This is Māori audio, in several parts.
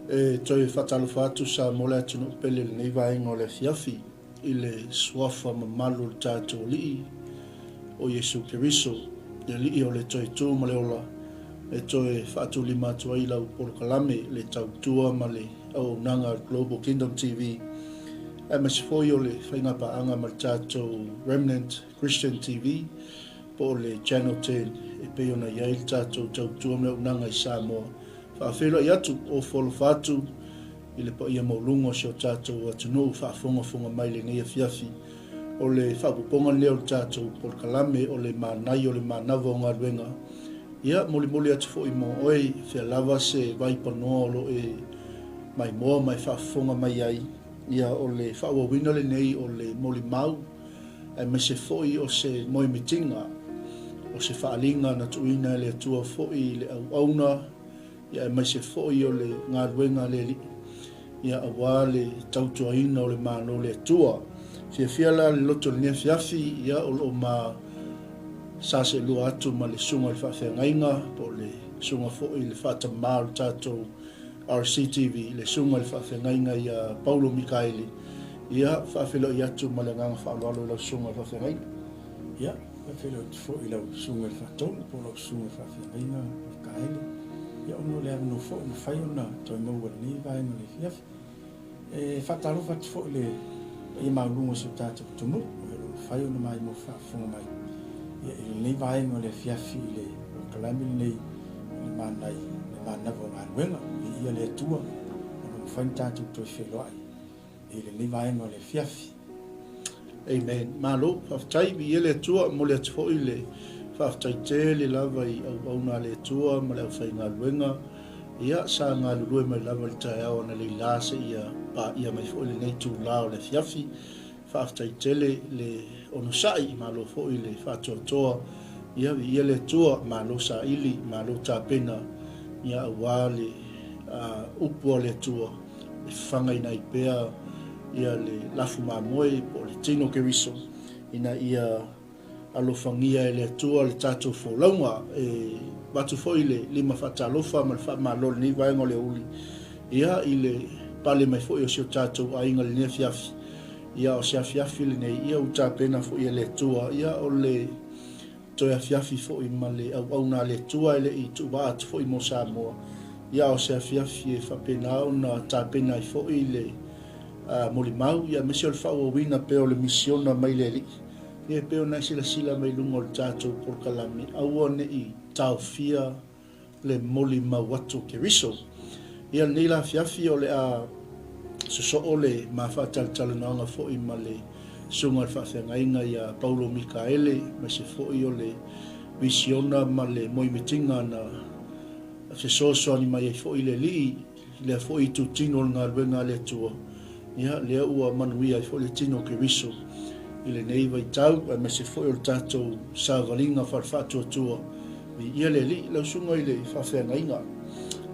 e toi fatalo fatu sa mola tunu pele nei vai ngole fiafi ile swafa mamalu tato li o Yesu Keriso de li o le toi tu male ola e toi fatu lima tua ila por kalame le tau tua male o nanga Global Kingdom TV e mas foi o le fainga pa anga mal tato Remnant Christian TV po le Channel 10 e pe ona ia il tato tau tua male nanga i Samoa whaafelo i atu o wholo whatu i le pa ia maulungo si o tātou atu nou whaafonga mai le nea fiafi o le whaapuponga leo le tātou por kalame o le mānai o le mānawa o ngā ruenga ia moli atu fo i mo oi whia lava se vai panoa o lo e mai moa mai whaafonga mai ai ia o le whaawawina le nei o le moli mau e me se foi o se moi mitinga o se whaalinga na tuina le atua foi le au auna ia mai se foi o le ngā ruenga le li ia awa le tautuaina o le māno le atua fia la le loto le nea fiafi ia o lo ma sa se lua atu ma le sunga le whawhiangainga po le sunga foi le whatamā o tātou RCTV le sunga le whawhiangainga ia Paulo Mikaeli ia whawhilo i atu ma le nganga whaaloalo lau sunga le whawhiangainga ia whawhilo i foi lau sunga le whatonu po lau sunga le whawhiangainga Mikaeli ia ono le anu fo no fai ona toi mau ni vai no le fiaf e fatalo fat fo le e ma lungo se tata tumu e fai ona mai mo fa fo mai ia le vai no le fiaf le kalami le manai le manavo manuela ia le tua no fai tata to felo ai e le vai no le fiaf amen malo aftai bi le tua mo le fo ile whaftai le lava i au na le tua ma le au whai ngā luenga ia sa ngā lulue mai lava le tae au na le lase ia pa ia mai fo le nei tu lao le fiafi whaftai le ono sai ma lo fo le whatoa toa ia vi ia le tua ma lo sa ili ma lo ta pena ia awa le upua le tua le whangai nai pea ia le lafu ma moe po le tino Keriso ina ia alofangia le atua le tatou folaunga e batu foi le lima fatalofa ma le whaamalo ni vaenga le uli ia i le pale mai foi o sio tatou ainga le nea fiafi ia o sia fiafi le nei ia uta pena foi le atua ia o le toia fiafi foi ma le au na le atua le i tuba atu foi mo Samoa ia o sia fiafi e whapena o na ta pena i foi le molimau ia mesio le whaawawina peo le misiona mai le li e peo na sila mai lungo le tātou por kalami aua ne i tau fia le moli mawatu Keriso ia nei la fiafi o le a so o le ma whataltalanaanga fo i ma le sunga le whawhiangainga ia Paulo Mikaele ma se fo i o le visiona ma le moi mitinga na se soani mai fo i le li le fo i tu tino ngā ruenga le tua ia le ua manuia fo le tino Keriso ile nei vai tau e me se foi o tatou sa valinga farfatu tua vi ia le li la sunga ile whawhiangainga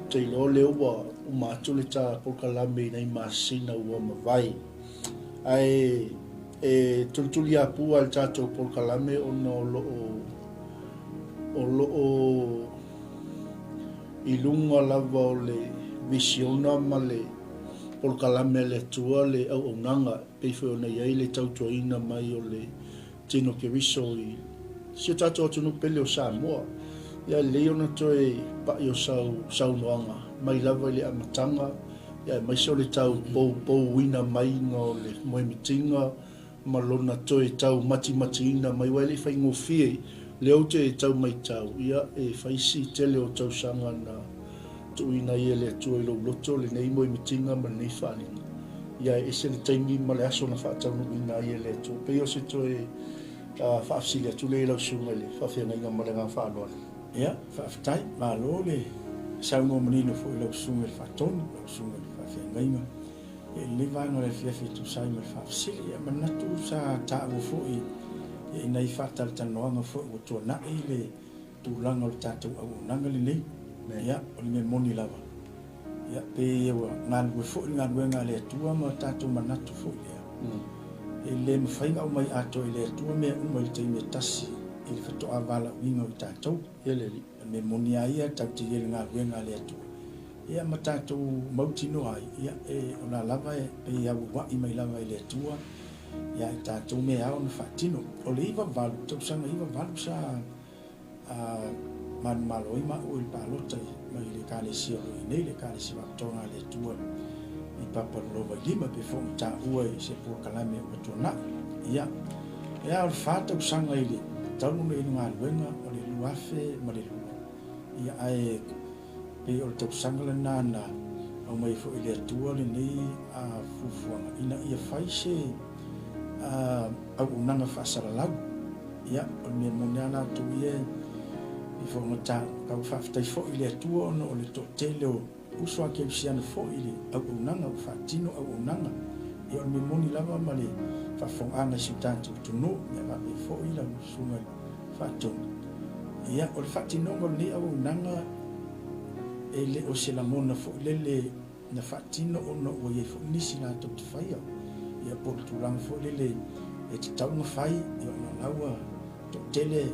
te lo le ua umatu le ta por kalame nei masina ua mawai ai e tultuli apua le tatou por kalame o loo ilunga lava o le visiona ma le por kalame le tua le au nanga pe foi ona ia le tautuaina mai o le tino Keriso i si tatou atu no pele o Samoa ia le ona toe pa i o sau noanga mai lava le amatanga ia mai so le tau pou wina mai no le moe mitinga ma lona toe tau mati ina mai wai le whai ngofie le au te tau mai tau ia e whaisi tele o tau sanga na tuina ia le tua i lo loto le nei moe mitinga ma nei whaninga ia e se le taimi ma le aso na whaatau no ina ia le tua pe o se toe whaafsili atu le lau sunga le whawhiangainga ma le ngā whaaloa ia whaafitai ma lo le saungo manino fo i lau sunga le whaatonu lau sunga le whawhiangainga e le vanga le fiafi tu sai ma le whaafsili ia manatu sa tāu fo i e nei whaataltanoanga fo i tua na i le tūlanga o le tātou au nanga le nei ia o le me moni lava ia pe ua ngalue fo ngalue ngale tua ma tatu manatu fo ia e le mawhainga au mai ato i le tua mea umai te me tasi i le whatoa wala winga i tātou ia le li me moni a ia tau te ele ngalue ngale tua ia matatu mautino ai ia ona lava pe ia wa i mai lava ile tua ia tatu me au na fatino o le iva valu tu sanga iva valu sa man maloi ma o il palota mai le kale si o nei le kale si va tona le tua i papa lova lima pe fo ta ua se po kalame o tona ia o fata sanga ile tau no ina luenga o le luafe ma le lua ia ai pe o te sangala nana au mai fo ile tua le nei a fufuanga ina ia faise au unanga fasara lau ia o me monana tu ie i fo ngata ka fa ftai fo ile tua no le to tele o uswa ke siana fo ile au unanga fa tino au unanga ia o me moni lava male fa fo anga sitantu tunu me va be fo ile sunga fa to ia o fa tino ngol ni au unanga ele o se la mona fo lele na fatino o no o ye fo nisi na to faia ia por tu lang fo lele e te tau no fai e o na laua to tele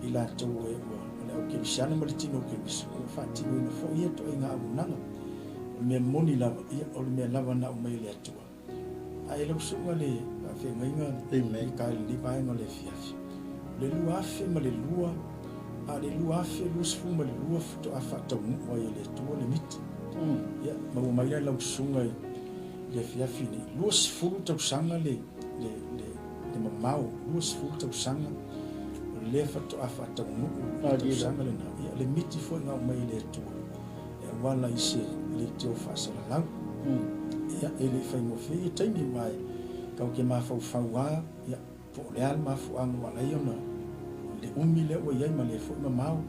ila to e o na o ke bisana ma tino ke bis o fatino no fo ia to inga o nanga me moni lava ia o me lava na o mai le atua ai lo so ngale a fe ngai e me ka li vai ngale fiafi le lua fe ma le lua a le lua fe lus fu ma le lua to a fa to mo ia le to le mit ia ma o mai la usunga le fiafi ni lus fu to sanga le mamau lus fu to sanga le fa to a fa to mo to sanga le na ia le mit fu nga o mai le to e wala ise le to fa sa la ia ele fa mo fi taimi mai ka ke ma fa fa wa ia po le al ma fu ang wala ia na le umile o ia ma le fo mamau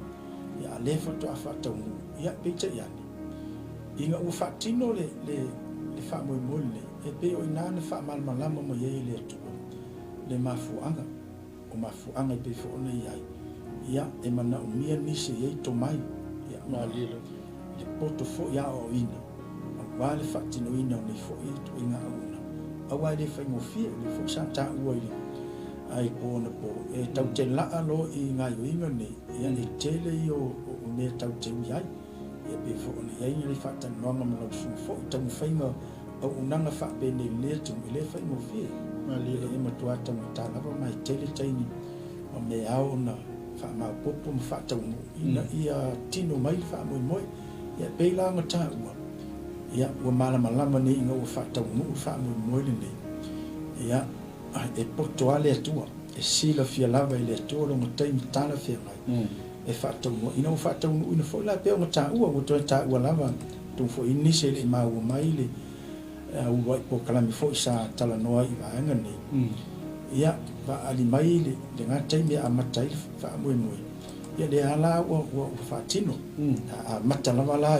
ia le foto a fata mu ia pecha ia inga u fatino le fa mo molle e pe o ina na fa mal malama mo ia le tu le mafuanga o mafuanga pe fo ona ia e mana o mia ni se ia to mai ia ma lilo le poto fo ia o ina wa le fatino ina o le fo i to inga una awa le fa mo fi le fo sa ta u ile ai pona po e tau te laa lo i ngā yuinga ni ia ni tele i o me tau te ui ai e pe fo ni ai ni whata noanga ma lau su fo i tau whainga au unanga wha pe ne lea tu i le whai mo fie e matuata ma tā lava mai tele taini o me au na wha mau popo ma wha tau mo ina ia tino mai wha moi moi ia pe la nga tā ua ia ua malama lama ni inga ua wha tau mo wha moi moi ni ia e poto ale atua e sila fia lava ile atua lo ngatai mitala fia mai e fatau mo ina o fatau no ina fo la pe o ta ua o to ta ua lava tu fo inise le ma o mai le o vai po kala mi fo sa tala noa i va nga ni ia va ali mai le ngatai me a matai fa mo mo ia le ala o fatino a mata lava la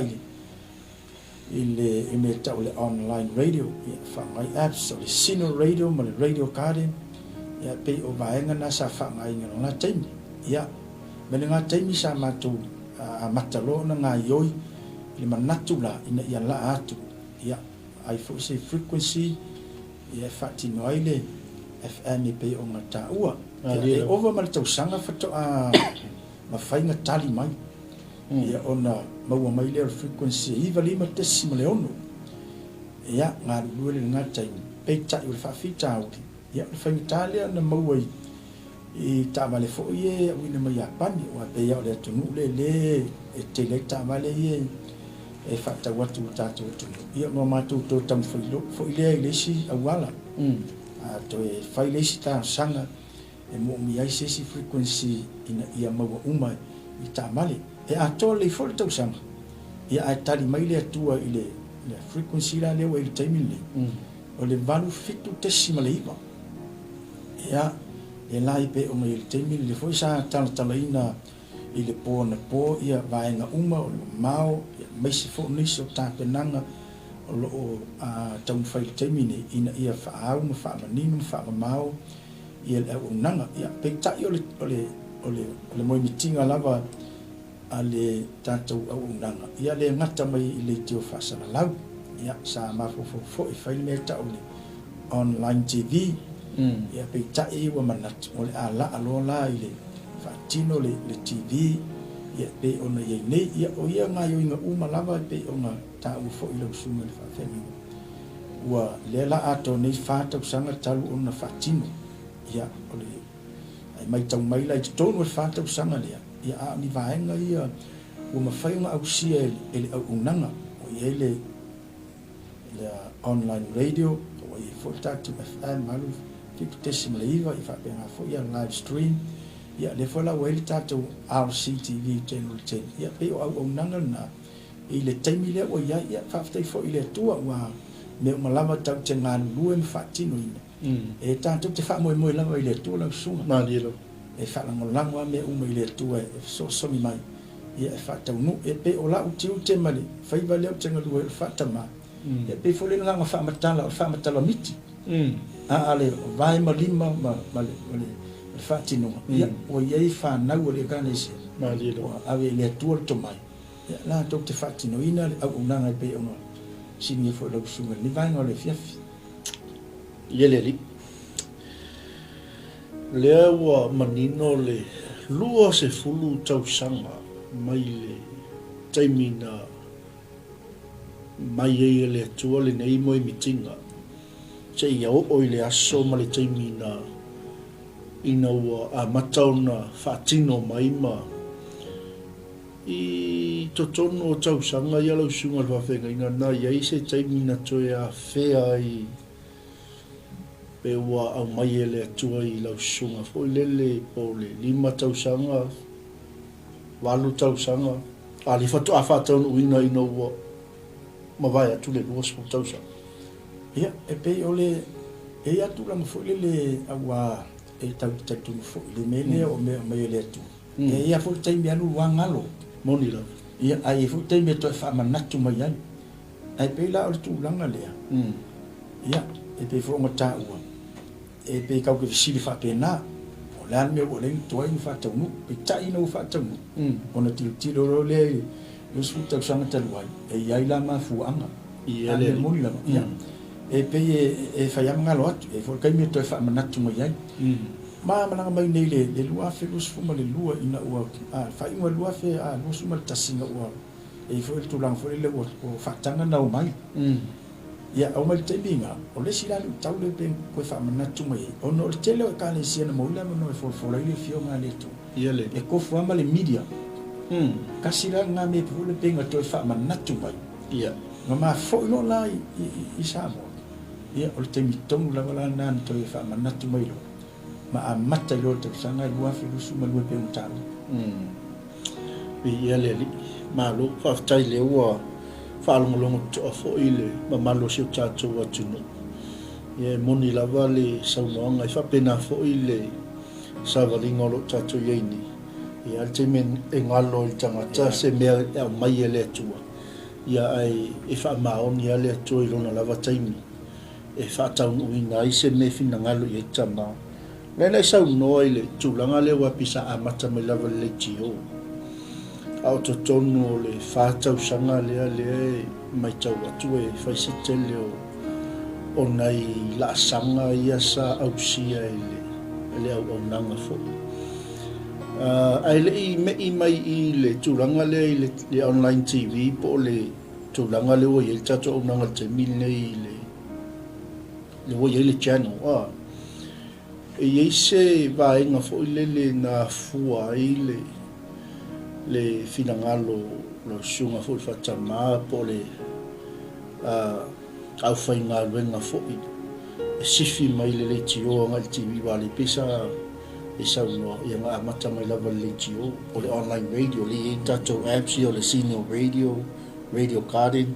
ile ime tau le online radio fa mai apps le sino radio ma le radio garden ya pe o vaenga na sa fa mai ngana taimi ya me nga taimi sa matu a matalo na nga yoi le manatu la ina ya la atu ya ai fo se frequency ya fati no ile fm pe o ngata ua e over ma tau sanga fato a ma fainga tali mai ia ona maua mai le frequency iva lima tesima le ono ia ngā luele ngā taimi pei tai ule whawhita auri ia ule whaingitalia na maua i tāwale fo ie wina mai a pani o a pei au le atunu le e te le tāwale ie e whata watu tātou atunu ia no mātou tō tamu whailo fo i lea i leisi awala to e whai leisi tā sanga e mo mi ai sesi frequency ina ia maua umai i tāmale e a tole i fole tau sanga ia a tali mai le atua i le frequency la leo e le taimi le o le valu fitu tesima le iwa ia e lai pe o mai le taimi le foi sa tala ina i le po na po ia vaenga uma o le mao ia maisi fo nisi o tāpenanga o lo o tau whai le taimi ne ina ia whaau ma wha maninu wha mao ia le au nanga ia pe tai o le moi mitinga lava ale tātou au unanga ia le ngata mai i le teo whasana lau ia sa mafofo i whai me tau le online TV ia pe tai ua manatu o le ala alo la i le whatino le TV ia pe ona ia nei ia o ia nga yo inga uma lava pe ona ta u fo ilo sunga le fafengi ua le la ato nei fata usanga talu ona fatino ia ole ai mai tau mai lai tonu fata usanga le ia a ni vaenga ia o mawhainga au sia ele au unanga o ia le online radio o ia Fotatu FM malu Fiputesimal iwa i whapenga fo ia live stream ia le fola o ele tatou RCTV Channel 10 ia pe o au unanga na i le taimi lea o ia whaftai fo i le tua ua me o malama tau te ngā lue me whaatino ina e tatou te wha moe moe lava i le tua lau sunga Nānilo. e whalangolangoa me uma i le tua e so somi mai ia e whaatau nu e pe o lau tiu te mali whaiva leo te ngalua e whaatama e pe fo le nganga whaamatala miti a ale vai malima ma le whaatinonga ia o iei whanau o le kanesi Nānilo. awe le tua to mai ia la tau te whaatino ina le au unanga pe ona sini fo lau sunga ni vainga o le fiafi Ieleli. Lea ua manino le lua se fulu tausanga mai le taimina mai e le tua le nei mo i mitinga. Te ia o i le aso ma le taimina ina ua a matauna whaatino mai ma i totono o tausanga ia lau sunga le whawhenga ina na iei se taimina toe a whea i pe ua au mai e le atua i lau sunga fo i lele po le 5 tausanga 8 tausanga a le fatu a whātaunu uina ina ua mawai atu le 2 tausanga ia e pe ole e atu lang fo le awa e tau fo le mele o me mai le atu e ia fo taimi anu wangalo moni la ia ai fo taimi to fa manatu mai ai ai pe la o tu langa le ia e pe fo ngata ua e pe kau ke sili fa pena o la me o le to ai fa tau pe tai no fa tau ona ti lo le lo su tau sanga taluai e ia la ma fu anga ia le moni la ia e pe e fa yam ngalo atu e fo kai me to fa manatu mai ai ma mana mai nei le lua fe lu fu ma le lua ina ua a fa inga lua fe a lu su ma tasinga ua e fo tu lang fo le o fa tanga na o mai ia au mai te binga o le sila lu tau le pen ko fa manatu mai o no le tele o ka le sia na mo la no fo le fio ma le tu ia le e ko fu ma le media ka sila nga me pu le pen to fa manatu mai ia nga ma fo no la i sa mo ia o le te mitong la wala na to fa manatu mai lo ma a mata lo te sanga lua fi lu su ma lu pe un tau ia le ma lo fa tai le ua whaalongolongo to a fo ile ma malo si o tātou atunu. Ia moni lava le saunoanga i whapena fo ile sa waringolo tātou ieini. Ia te men e ngalo i tangata se mea au mai e le atua. Ia ai e whaamaoni a le atua i rona lava taimi. E whaataunu ina i se me fina ngalo i e tama. Nena i saunoa i le tūlanga le wapisa a mata mai lava le tio. Au tonu o le whātau sanga lea mai tau atu e whaisitele o nei la sanga ia sa au sia e le au nanga fo. Ai le i mei mai i le tūranga le le online TV po le tūranga le o i tato au nanga te mil nei le o i le channel. E eise vaenga fo i le na fua i le finangalo lo sunga fo fatama po le au fainga wenga fo i sifi mai le tio ngal TV wale pesa e sauno ia nga mata mai lava le tio o le online radio le tato apps o le senior radio garden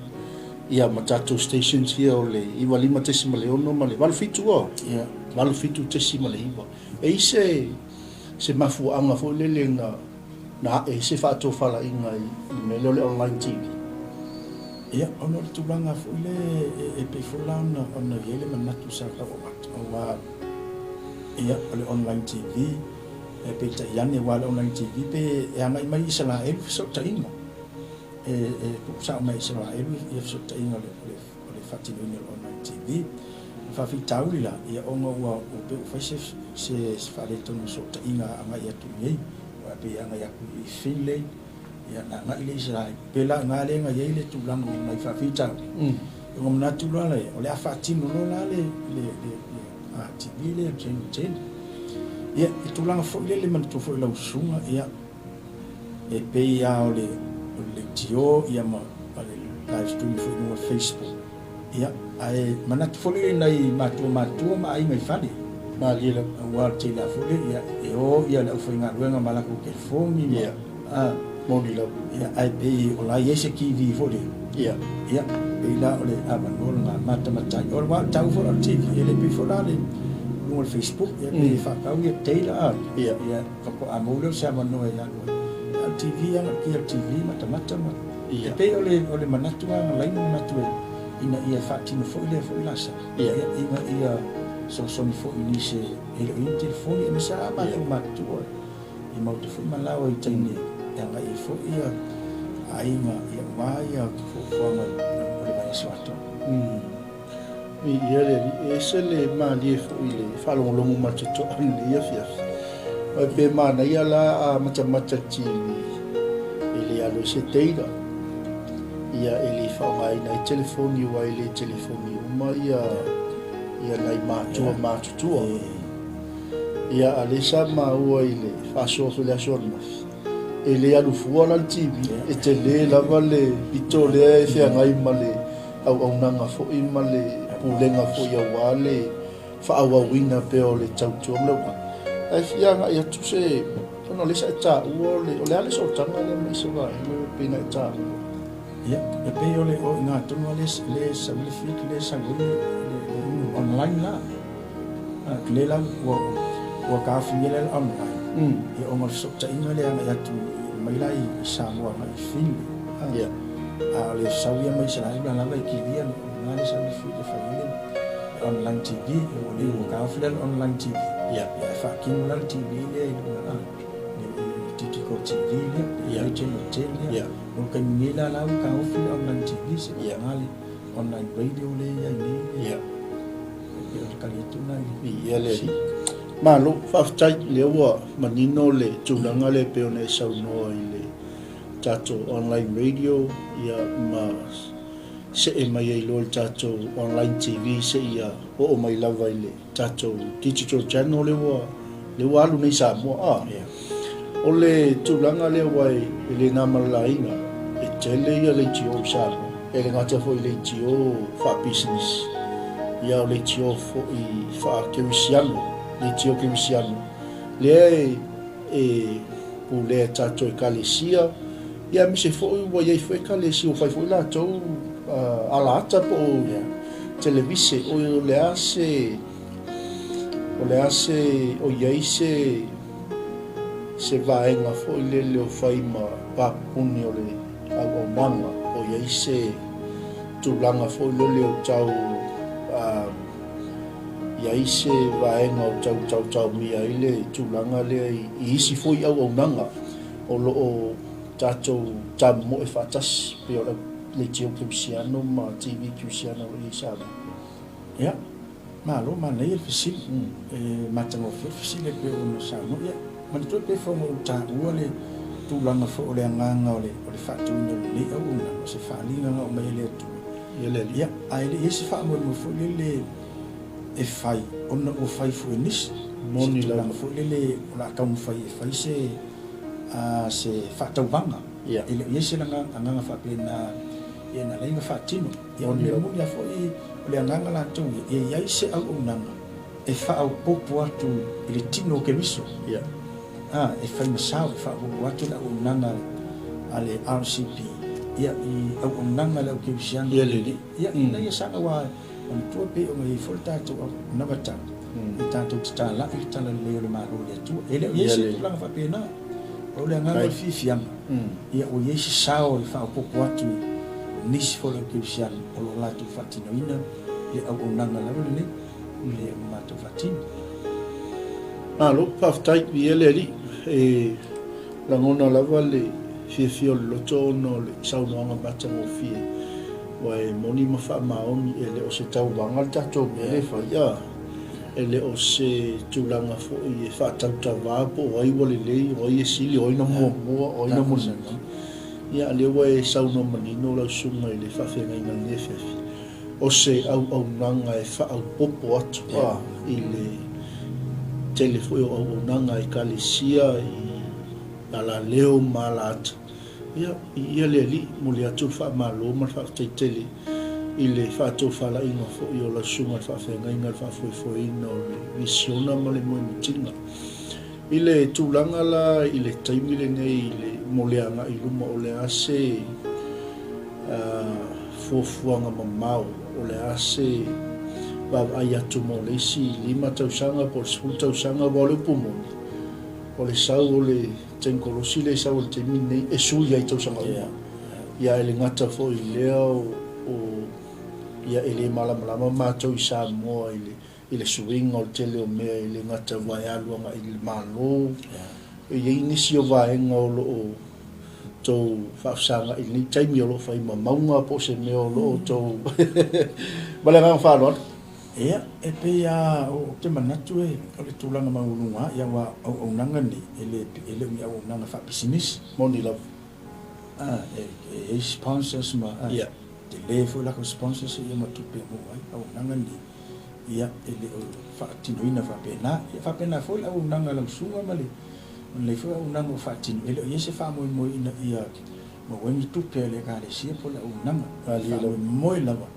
ia matato stations here o le iwa 5 tesima le ono ma le valfitu ia valfitu tesima le iwa e se mafuanga fo le na e se fa to fala inga i me le online TV ia ono tu banga fo le e pe fulana ona yele manatu sa ka o wa ia le online TV e pe ta yane wa online TV pe e mai mai sala e so ta inga e sa mai sala e so ta inga le fati le online TV fa fi taulila ia onga wa o pe fa se fa le tono so ta inga mai atu nei pe anga ya ku file ia na nga ile Israel pela nga le nga ye le tulang mai fa fita ngom na tulang le ole afa tino lo la le a tibile chen ia tulang fo le man to fo la usunga ia e pe ia ole tio ia ma ale live stream fo no Facebook ia ai mana fo le nai matu ma ai mai fali ma le la wa te la fo le ia e o ia la fo nga ruenga mala ko ke fo mi ia moni la ia ai pe o la yese ki vi fo le ia pe la ole aban ol nga mata ol wa tau fo la TV ele pe fo la le no Facebook ia pe fa ka ia te la ia fa ko amolo sa ma no ia TV yang kia TV mata ia pe ole manatu nga lain manatu ina ia fatino fo la sa ia so fo ini se ele in telefone ia sa ba matu i mau te fo malawa i tini yang ai fo ia ai nga ia waya fo ma ole mai swato mi ia le esele ma li fo ile fa lo matu to ani ia fia ai pe ma na ia la mata ti ele alo se teira ia ele fa mai na telefone wa ile telefone uma ia nai matu ia alisa ma ua ile fa so le asona ele alu fuala TV e te le lava le pitole e fia ngai male au nanga fo i male pulenga fo ia wale fa awa wina pe o le tau lo ai fia nga ia tu se no le sa ta ole ale so tanga le mai so vai no pina ta ia e pe ole o nga tu no le sa le fit le sa online la le la wa ka fi le online e o mal so ta inga le nga tu mai lai sa mo mai film ia ale sa ia mai sa la la ki dia na le sa le fit le fa online TV o le ka fi le online TV ia fa ki no TV le na tiko TV le ia channel no kan ni la ka fi online TV se ngali online radio le ia ia le malo faftai le wa manino le tulanga le peone sau no ile tato online radio ia mas se e mai ai lo tato online TV se ia o mai lava ile tato digital channel le wa lu nei sa mo o le tulanga le wai ile na malaina e tele ia le tio sa ele ngata fo ile tio fa business ia le tio fo i fa kemisiano le tio kemisiano le o le tato e kalesia ia mi se fo i wa ia fo kalesia o fai fo la to ala ata po televise o le ase o ia se vaenga fo i le o fai ma papuni o le au manga o ia se tulanga fo i le o tau ia ise vaenga o tau mia ile tulanga le i isi foi au nanga o lo o tato tamo e fatas pe o le tio kipsiano ma TV kipsiano i sabe ia ma lo ma nei fisil matango fisil pe o no sa no ia man to pe fo mo ta le tulanga fo le nganga o le fatu no le au na se fa li nganga o mai le tu ia ai le isi fa mo fo le e fai ona o fai fu nis moni la fo le la ka mo fai se fa tau banga ele isi langa nganga fa pe na ia na lenga fa tino ia o le mo ya fo i le nganga la tu ia isi au nanga e fa au popo atu ile tino ke miso ia e fai masau fa o atu la nanga ale RCP ia i au nanga la ke sian ia ina ia sa wa on to pe o mai folta to na bata tanto sta la i tala le maro le tu ele yesi la fa pe na o le nganga fi fiam ia o yesi sao fa po kwatu nis fo le kristian o lo la tu fatino ina le au nanga la le ma tu fatino alo paftai viele li la ngona la vale fi lo tono le sau no bata mo fi wai moni ma fa maoni ele o se tau wanga tato ele fa ia ele o se tulanga fo i fa tau ta va po wai wole le o i sili o ina mo o ina mo ia le wa sauno manino la sunga ile fa fe ngai ngai fe o se au nanga e fa au popo atu ile telefo au nanga e kalisia i ala leo malat ia le li mo le atu fa malo ma fa tele ile fa to fa la ino fo io la sunga fa fe ngai ngai fa fo ino visiona ma le mo tinga ile tulanga la ile taimile nei ile moleanga i luma o le ase fofuanga mamau o le ase va ayatu mo le si lima tausanga por sul tausanga vole pumoni o le sau o le tenkolosi le sau o le taimile nei e sui ai tausanga ia ele ngata fo i leo o ia ele malamalama matou i sa moa ile suinga o tele o mea ile ngata vai aluanga ile malo e ini si o vaenga o lo to whaafsanga ile ni taimi o lo whai maunga po se mea o lo to bale ngang whanot ia e pe a o te manatu e o le tūlanga maununga ia wa au nanga ni ele umi au nanga whapisinis moni lau e sponsors ma te lefo la ko sponsors ia matupe mo ai au nanga ni ia ele o whaatinoina whapena fo au nanga lau sunga male le fo au nanga whaatino ele o iese whaamoi moi ina ia ma wengi tupe le ka le sia po au nanga whaamoi moi lawa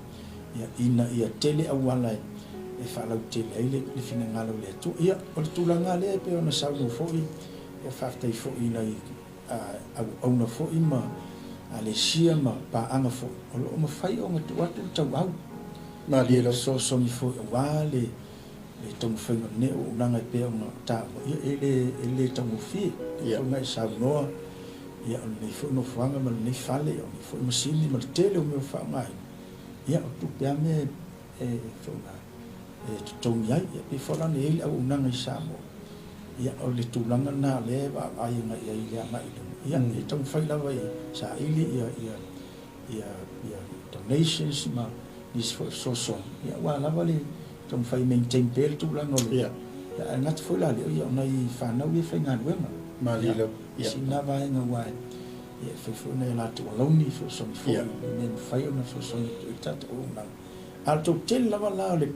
ia tele au wala e whalau tele aile le fina ngalau le atu ia o le tūlanga le pe ona sauno fo i e whaftai fo i lai au na fo i ma a le sia ma pa anga fo o lo ma whai o ngatu atu tau au na le lo so mi fo wale le tong fo ne o nanga pe o ta ele tong fi o ngai sa no ia le fo no fanga ma le fale o fo ma sini ma tele o me fa mai ia o tu pe me e fo na tong ia pe fo la ne o nanga sa mo ia o le tulanga na le ba ai ngai ia mai ia e tong fai la vai sa ili ia donations ma is for so ya wala vale tong fai maintain pel tu la no ya ngat fo la le ya nai fa na wi fa ngan wema ma li lo ya na va nga wa ya fo na la tu lo ni fo so fo men fai na fo so tat o na alto tel la wala le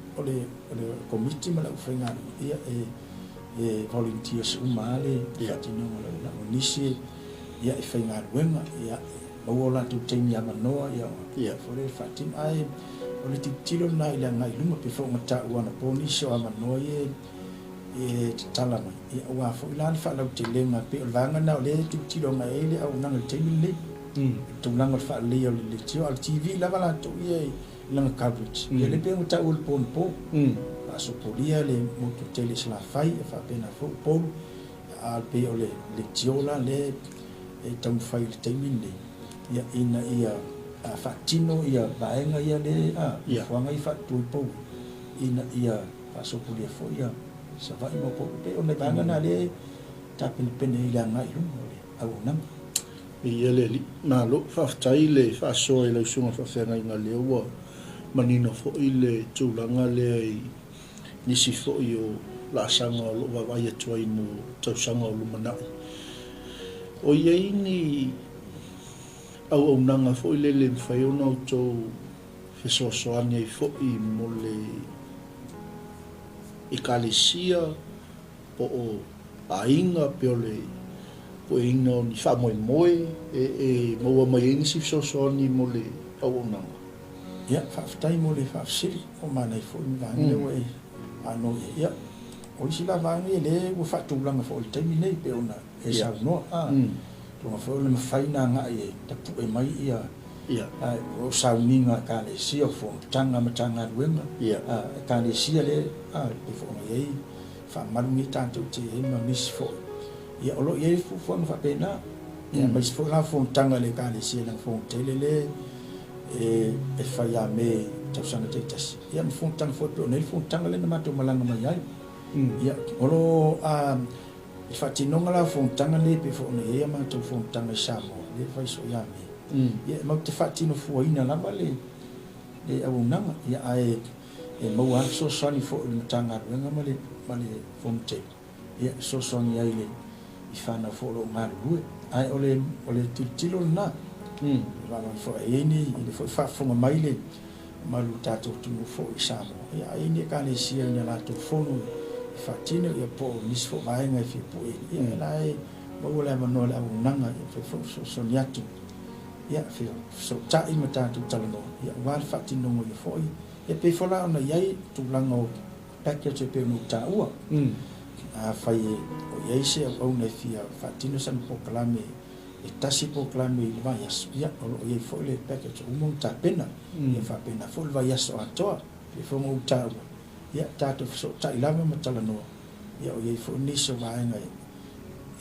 committee ma la fa ngan ya volunteers umale ya tino la ni si ya fa ngan wema ya o la tu tem ya manoa ya fo le fatim ai o le titilo na ile ngai luma pe fo ngata wana poni so ama no e tala mai e wa fo la fa la te le ma pe vanga na le titilo na ile au na te le tu na fa le o le tio al tv la bala to ye la coverage ye le pe ngata ul pon po a so polia le mo tu tele sla fai fa pe na fo po al pe o le tio la le e tam fai te le ya ina ia a fatino ia baenga ia le whanga i fatu po ina ia pasopo le fo ia sa vai mo po pe o le banga na le tapil pene ila ngai lu au nam ia le li na lo faftai le fa so le sunga fa fe ngai ngai le wa manino fo ile tulanga le ni si fo io la sanga lo va vai tu ai no tau sanga lo mana o ia ni au nanga fo ile le fai ona to fe so ani fo I mo le ikalisia po o ainga pe le po inga ni fa mo mo mai ni si so ani mo le au nanga ya fa tai mo le fa siri o mana fo ni va ni we ano ya o si la va ni le o fa tu langa fo te mi nei pe ona e sa no to fo le faina nga e ta pu e mai ia o sa ninga ka le si o fo tanga matanga wenga ka le si le e fo mai fa malumi tanto te e ma mis fo ia o lo ye fu fo fa pena ia mai fo la fo tanga le ka le si le fo te le e fa ya me ta sanga te tas ia fo tanga fo to ne fo tanga le na mato malanga mai ai ia o lo I fatti non la fontana le pe fo ne ma to fontana samo le fai so ya me ya ma te fatti no fu ina la vale le au nanga ya ai e mo wa so sani fo le tanga nga male fonte ya so soni ai le I fa na fo lo ngal lu ai ole tilo na va fo ini ile fo fa fo mai le malu tato tu fo isamo ya ini ka le sia ni la tu fo no fa tino ya po nis fo mai ngai fi po ya lai ba wala mano la unanga fo so niatu ya fi so ta i mata tu talano ya wal fa tino mo fo ya pe fo la na yai tu lango package pe no ta ua a fai o yai se o ne fia fa tino san po klame e tasi po klame i vai as ya o yai fo le package o mo ta pena ya fa pena fo le vai as o atoa e fo mo ta ua ya ta to so ta i lama matalano ya o yai fo ni so vai ngai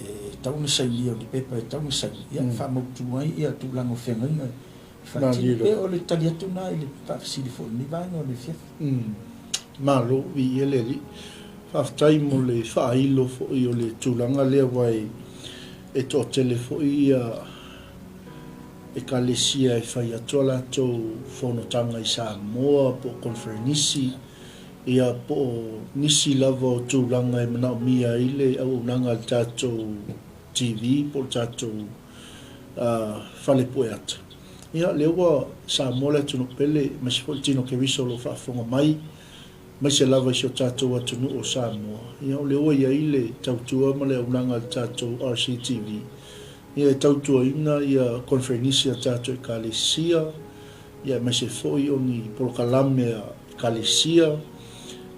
e tau ni sai lio di pepa e tau ni sai ya fa mo tu mai ya tu lango fenga ngai fa tino e o le talia tu na i le pa si di fo ni vai no le fia malo vi ele li fa tai mo le fa ilo fo io le tulanga le vai e to telefo ia e kalesia e fa ia tola to fono tanga i Samoa po konferenisi ia po nisi lava tulanga e mana mia ile au nanga tato TV po tato fale poeta ia lewa Samoa le tunu pele mas fo tino ke visolo fa fonga mai mai se lava i tato atunu o Samoa. Ia o leo ia ile tautua ma le unanga tato RCTV. Ia tautua ina ia konferenisia tato e kalesia. Ia mai se foi o ni polokalame a kalesia.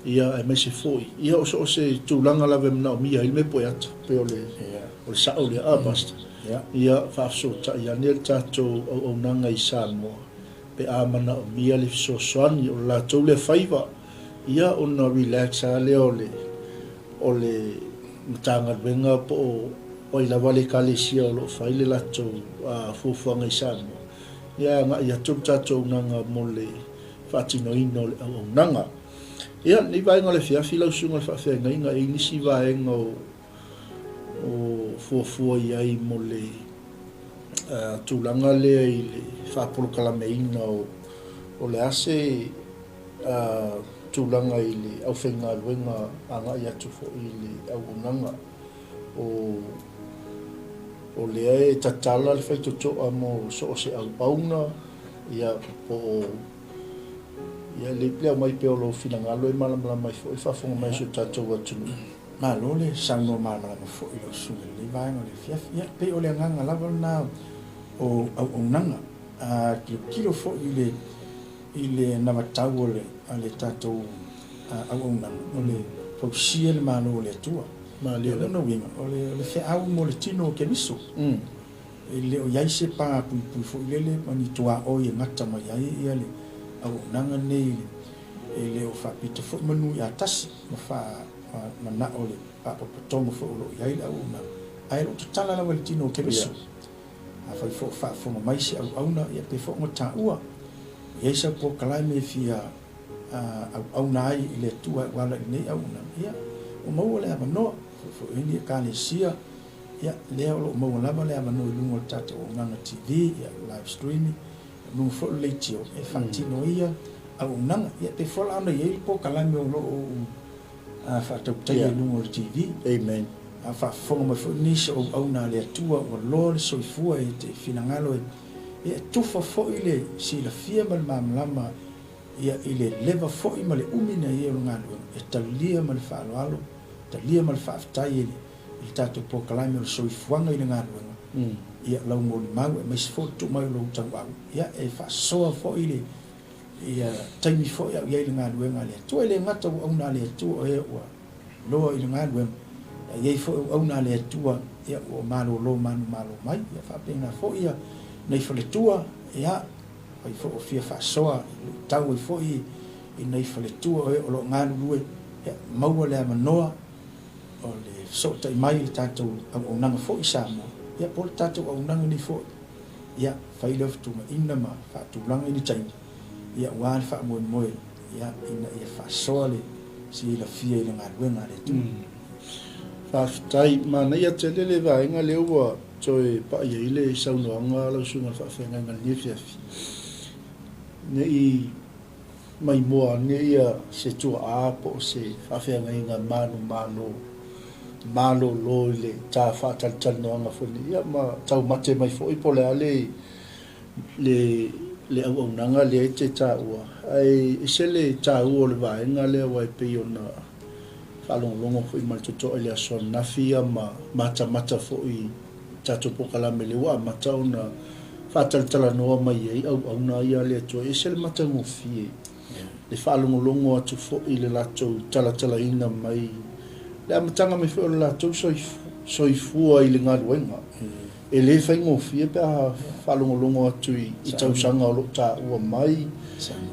Ia mai se foi. Ia o se tūlanga lava mna o mia ilme poeata. Pe o le sao le abasta. Ia whaafsota ia nel tato o unanga i Samoa. Pe amana o mia le fisosoani o la tau le faiva. Ia ona relax ale ole matanga venga po o ila vale kalesia o lo faile lato fufuanga i Samoa. Ia nga ia tato nanga mole fatino ino o nanga. Ia ni vai ngale fia fila usunga fa fe nga i nisi vai ngo o fufu ia i mole tulanga le ile fa por kala meina o le ase tulanga ile au fenga luenga anga ia tufo ile au nanga o le e tatala le feito to amo so se au pauna ia po ia le plea mai pe lo finanga lo e mala mai fo fa fonga mai so tato watu ma lo le sango mala fo ilo su le vai no le fia ia pe o le nganga lava na o au nanga a kilo fo ile na matau le ale tato au nanga o le fo sia le malo le tua ma le no winga o le fe au mo le tino ke miso ile o yai se pa pu fo ile mani tua o ye ngata mai ai ia le au nanga nei ile o fa pito fo manu ya tas ma fa na o le pa po tomo fo lo yai au na ai lo tala la le tino ke miso a fa fo mai se au na ia pe fo ngata ua ia sa po kala me fia au nai ile tua wala nei au na ia o mo le no fo ini ka le sia ia le o mo la ba le no lungo tato o ngana TV ia live streaming no fo le tio e fantino ia au nanga ia te fo la no ia po kala me lo a fa to te lungo TV amen a fa fo mo fo ni so au na le tua o lo so fu e te finangalo e tu fo ile si la fia mal mamlama ia ile leva fo i male umina ia ngalo e talia mal fa alo talia mal fa tai il tato po kalame so i fuanga ile ngalo ia lau mo mau e mes fo tu mai lo tau au ia e fa so fo ile ia taimi fo ia ile ngalo ngale tu ile ngata au na le tu e o lo ile ngalo ia fo au na le tu ia o malo lo malo mai ia fa pena fo ia nei fo le tua ia ai fo fia fa soa tau fo i nei fo le tua o lo ngalu lue mau le manoa o le so tai mai le tato o nanga fo i Samoa ia por tato o nanga ni fo ia fai le tu ma ina ma fa tu langa ni tai ia wa fa mo ia ina ia fa soa le si la fia i le ngalu ngale tu fa tai ma na ia tele le va nga le wa toi pa ia ile sa no nga lo su nga fa fa nga ni fia nei mai moa nei se tu a po se fa fa nga malo lo le ta fa tal no nga fo ni ia ma tau mate mai fo i po le ale le au nanga le te taua ai isele taua le vaenga le wai pe ona falong longo fo mal to ele son na fia mata fo I tato pokala me le wa mata ona fatal tala no mai ai au na ia le to isele mata ngo fie le falong longo atu fo I le lato tala ina mai le amatanga me fo la to soifua I le ngaluenga e le fai ngo fie pe falongolongo atu I tausanga o lo ta ua mai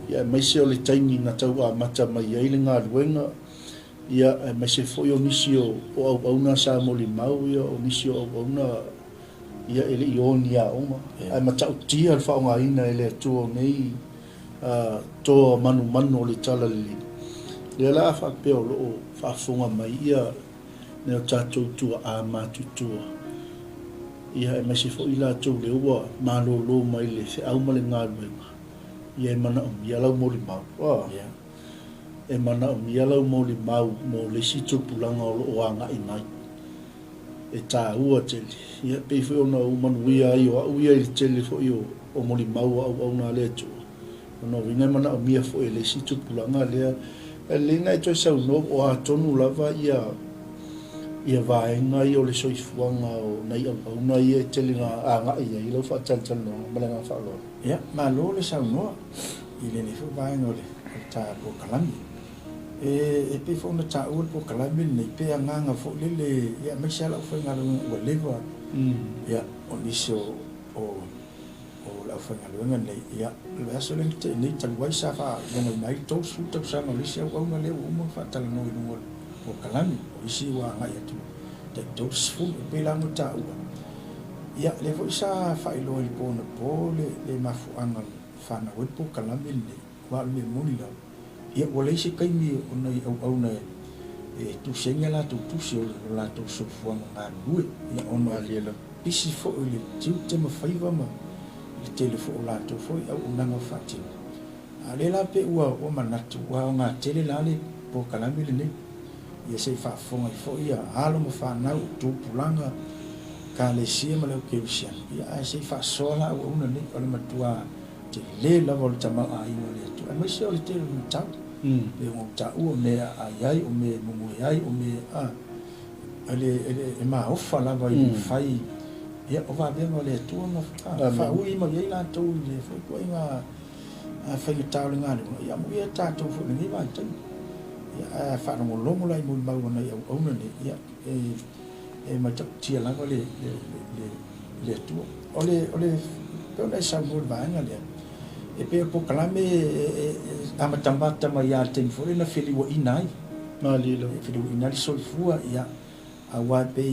ia mai se o le taimi na tau a mata mai ai le ngaluenga ia mai se foi o nisi o au na sa mo li mau ia o nisi o au na ia ele ioni a oma ai mata utia al fa nga ina ele tu o nei to manu le tala le la fa pe o lo fa funga mai ia ne o tatu tu a matu ia mai se foi la tu le ua malo mai le se au male ngaluenga ia mana ia lau mo li mau e mana ia lau mo li mau mo le si tu pulanga o anga I mai e ta ua tele ia pe foi ona o manu ia I tele foi o mo li mau au na le tu no vinga mana mia foi le si tu pulanga le le ngai to sa no o a tonu lava ia vaenga I o le soifuanga o nei au na ia telinga anga ia I lo fa tal no malanga fa lo ia malo le sa no I le fo vaenga le ta po kalami e pe fo na ta o po kalami nei pe anga fo le ia me sala fo ngalo o leva ia o niso o la fo ngalo nei ia le aso le te nei tal wai sa fa no mai to su ta sa no le se o na le o mo fa tal no o kalami o isi wa ngai atu te dos fu pe la mo ta ua ia le vo sa fa ilo I pona po le mafu anga fa na o po kalami ni wa le moni la ia o le se kai mi o nei au na e tu senga la tu se la tu so fu anga lue ia ono aliela isi fo le tiu te ma faiva ma le telefo la tu fo au nanga fati ale la pe ua o manatu wa nga tele la le po kalami le nei ia se fa fonga fo ia alo mo fa na tu pulanga ka le sia ma le ke sia ia se fa sola o una ni o le matua te le la volta ma ai o le tu ma se o le te ta le mo ta o me ai o me mo ai o me ale ma o fa la va I fai ia o va bem o le tu ma fa ui ma ia la tu le fo ko inga fa le ta le ngalo ia mo ia ta tu fo ni va tu ia fa no lo mo lai mo ma na ia o na ni ia e ma tia la le tu ole pe ona sa mo va nga le e pe po kalame ama tambata ma ia ten fo na fili wo inai ma lilo fili wo inai so fua ia a wa pe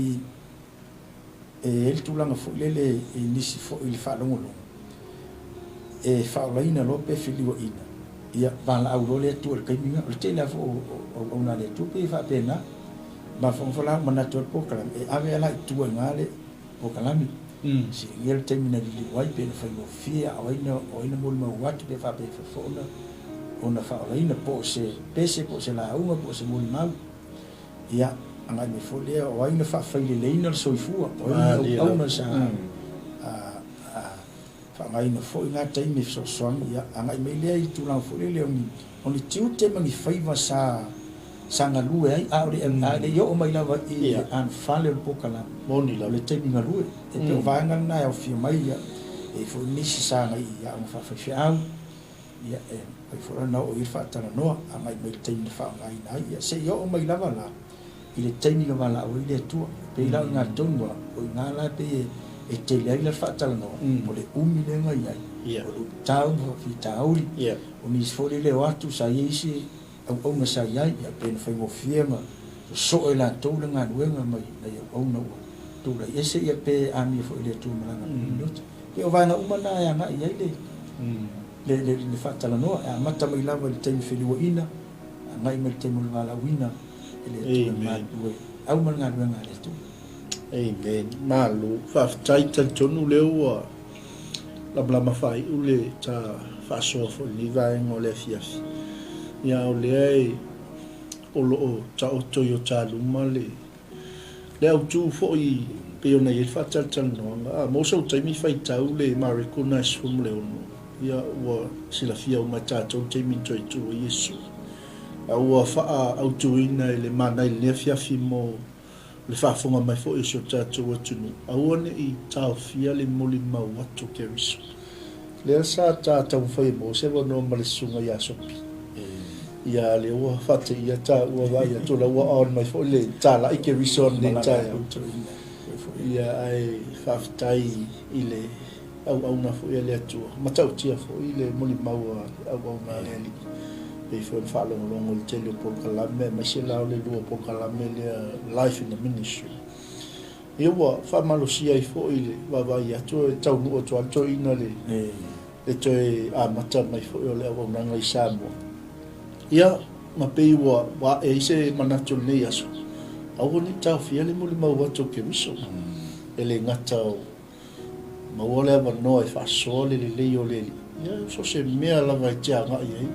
el tu langa fo le nisi fo il fa lo e fa la ina lo pe fili wo ina ia va la au le tu ke minga le te la fo o na le tu pe fa pena ma fo la mana tu po kalam e ave la tu ngale po kalami si yel termina li wai pe fa mo fia o ina mo ma wat pe fa pe fo ona fa la ina po se la uma po se mo ma ia anga me fo le o ina fa le ina so fu o na sa fa mai no fo nga tai me so ia anga me le I tu la fo le oni tiu te mangi faiva sa nga lue ai aure le yo o mai lava I an fale po kala moni la le te nga lue e te va nga na o fi mai ia e fo nisi sa nga ia o fa au ia e fo na o I fa tala no anga me te ni fa nga ina ia se yo o mai lava la I le te ni nga la o le tu pe la nga tonga o nga la pe e te le la fa tala no o le umi le nga ia o lu tau fi tauli o ni fo le watu sa isi au na sa ia pe fa mo fiema so la to le nga wenga mai na au na tu la ese ia pe ami fo le tu malanga not ke o va na umana ya nga ia le fa tala no a mata mai lava le time fili wo ina ngai mai time la la wina ele tu ma tu au malanga wenga le tu amen malu fa tai tan tonu le wa la blama fai ule ta fa so fo ni va ngo le fiafi ia o le ai o lo o ta o to yo ta lu male le au tu fo I pe ona ye fa tal no mo so taimi fai tau le marikuna sum le ono ia wa sila fia o matato taimi toi tu yesu au fa au tuina le mana le fia mo le fa fonga mai fo iso tato watu au ne I tau fia le moli mau watu ke riso le sa tato fai mo se no male sunga ya sopi ia le wa fate ia ta wa va ia to la wa on mai fo le ta la ke riso ne ta ia ai faftai ile au na fo ile tu matau tia fo ile moli mau au na le e fo fa lo longo le tele por kalame ma se la le do por kalame le life in the ministry e wa fa malo sia fo ile va ia to tau no to ina le e to a mata mai fo le au na ngai samo ia ma pe wa e se manato le aso au ni tau fia le moli mau to ke miso ele ngata ma wala ba no e fa so le yo le ia so se mea la vai tia nga ia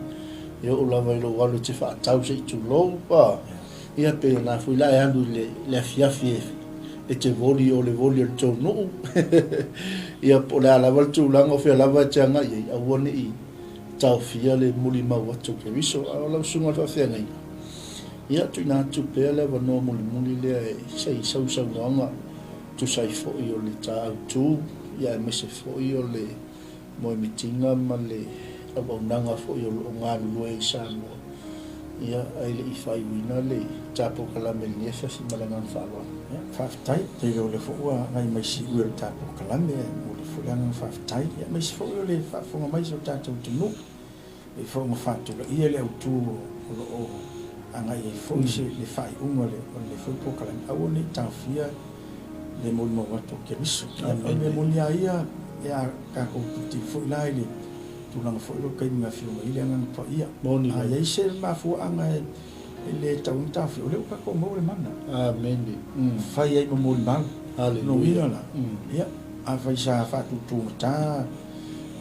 ia o la vai lo walu te fa tau se tu lo pa ia pe na fu la andu le fia e te voli o le voli o to no ia po la val tu la ngo fe la vai tia nga ia a woni I tau fia le muli ma watu ke viso a la sunga fa fe nga ia tu na tu pe la va no muli le sei sau nga tu sai fo I o le tau tu ia me se fo I o le mo mitinga ma le au nanga fo I o ngā lue sa mo ia ai le I fai wina le tapo kalame le fa si malanga fa wa fa tai te le fo wa ngai mai si u le tapo kalame mo le fo langa fa tai ia mai si fo le fa fo mai so tato tu no e fo mo fa tu ia le tu o anga e fo se le fai unga le fo po kalame au ni tafia le mo watu ke miso me mo ia ia ka ko ti fo lai le tu nang fo lo kai nga fio ile ngang fa ia moni ai se ma fo anga le tau ta fio le ka ko mo le mana amen fa ia mo le mal no ia la ia a fa sa fa tu ta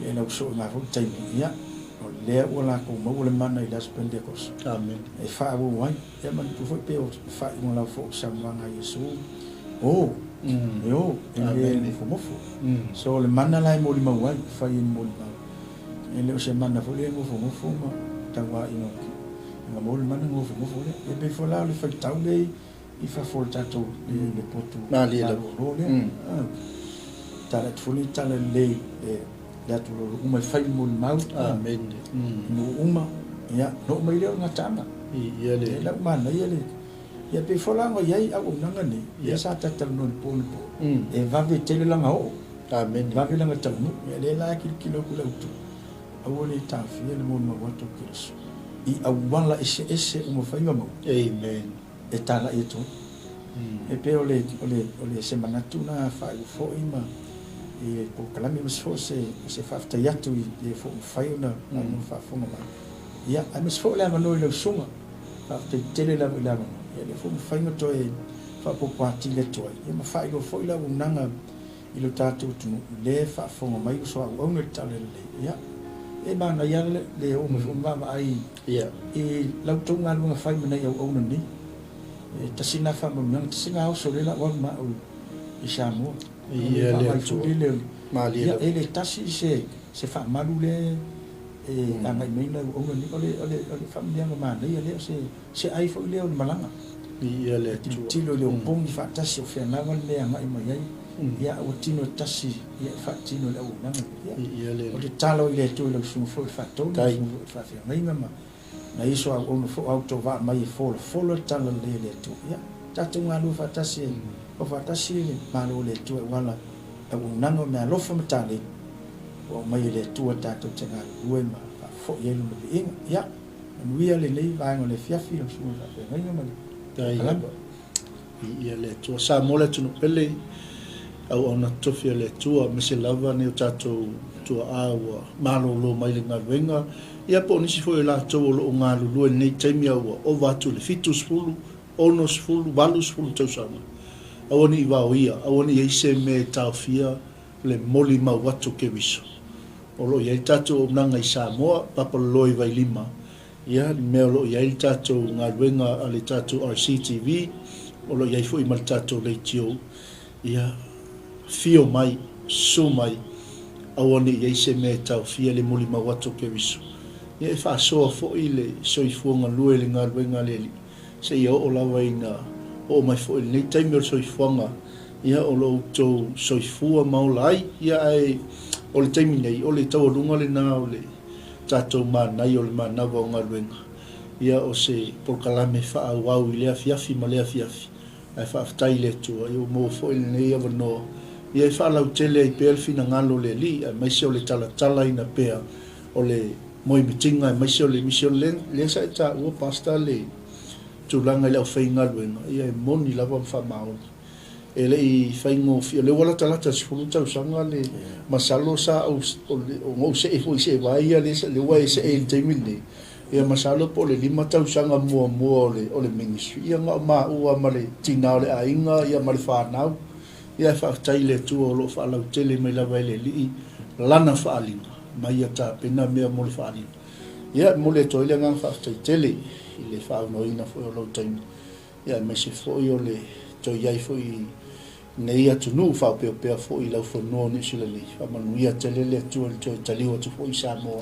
e na so na fo tai ia o le wala ko mo le mana I las pendekos amen e fa wo wai e man tu fo pe o fa mo la fo sa manga yesu oh yo ele fomofo so le mana lai mo lima wai fai mo lima ele o se mana fo le mo fomofo ma tawa ino nga mo mana mo fomofo le e be fo la le fai tau le I fa fo tato le potu na le lo le tala fo le tala le ya tu lo uma fai mo lima amen no uma ya no mai le nga tama ia le la mana ia le ia pe folango iai au nanga ni ia sa tatal no pon e va ve tele langa o amen va ve langa tamu ia le la kilo kula utu au le ta fia le mo watu kiso I au wala ese uma fainga mo amen e tala e to e pe ole semana tuna fa fo ima e po kalami mas fo se fa ta yatu e fo faina no fa fo ma ia a mas fo la no le suma fa tele la ele fo fainga to e fa po parti le to e ma fa lo fo la unanga I lo tatu tu le fa fo mai so au no tale le ia e ba na ia le o mo ba ai ia e la tu nga lu fa me na au no ni e tasina fa mo nga tasina o so le la wa ma o I shamo ia le tu mali ia ele tasi se fa malu le e anga me na o no ni ole fa me nga ma le se ai fo le o malanga ia le tu tilo le bom fa tasi o fe na wa le anga I mai ia o tino tasi ia fa tino le o na ia le o te talo le tu le su fo fa to fa fe mai ma na iso o no fo auto va mai fo talo le tu ia tatu nga lu fa tasi o fa tasi ma lo le tu wala o nano me lo fa matale o mai le tu tatu tanga ue ma fo ye lu me ia we le le va ngo le fia fi lo su fa fe mai ma ia le tu sa mo le tu pele au ona tofia le tua me se lava ne o tatou tua awa malo lo mai le ngawenga ia po nisi foi la to lo ngalu lo nei taimi au o vatu le fitus fulu onos fulu valus fulu tau sama awoni va oia awoni e se me tafia le moli ma watu ke viso o lo ia tatou nanga I Samoa papa loi vai lima ia me lo ia tatou ngawenga ale tatou RCTV o lo ia foi mal tatou le tio ia fio mai so mai awani ye se me tau fia le muli mawato ke visu ia fa so fo ile so I fuanga lue le ngal wenga le se ia o la waina o mai fo ile taimio so I fuanga ia o lo to so I fua maulai ia ai o le taimi nei o le tau runga le na o le tato mana i o le mana wa o ngal wenga ia o se polkalame fa au ile afiafi ma le afiafi ai fa aftai le tua i o mo fo ile nei ava no ia fa lau tele I pel fina ngalo le li mai se o le tala ina pea o le moi mitinga mai se o le mission le sa ta o pasta le tulanga le fai ngalo ia moni lava fa maoni ele I fai ngo fi le wala tala ta sfulu ta usanga le masalo sa o ngo se e foi se vai ia le wai se e te mini ia masalo po le lima ta usanga mo le ministry ia nga ma o ma le tina le ainga ia ma le fa nau ia fa tai le tu o lo fa la tele me la vai le li lana fa ali mai ta pena me mo le fa ali ia mo le to ile nga fa tai tele ile fa no ina fo lo tai ia me se fo yo le to ia fo nei atu nu fa pe fo I la fo no ni sila le fa manu ia tele le tu o to tali o tu fo I sa mo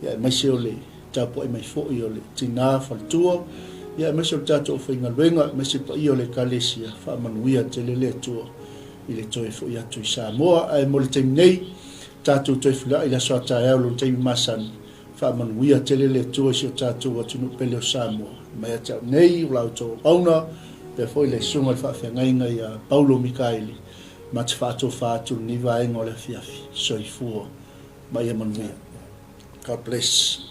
ia me se le ta po mai fo yo le tina fa tu ia me se ta to fo inga wenga me se po yo le kalesia fa manu ia tele le tu ile to fo ia tu sa mo ai mo le nei ta tu to fo ila so ta ya lo te masan fa manu ia tele le tu se ta tu o tu no pele sa mo mai ta nei la to ona pe foi le sunga fa fa ngai ya Paulo Mikaeli ma te fato fatu ni vai ngole fiafi so I fuo mai manuia God bless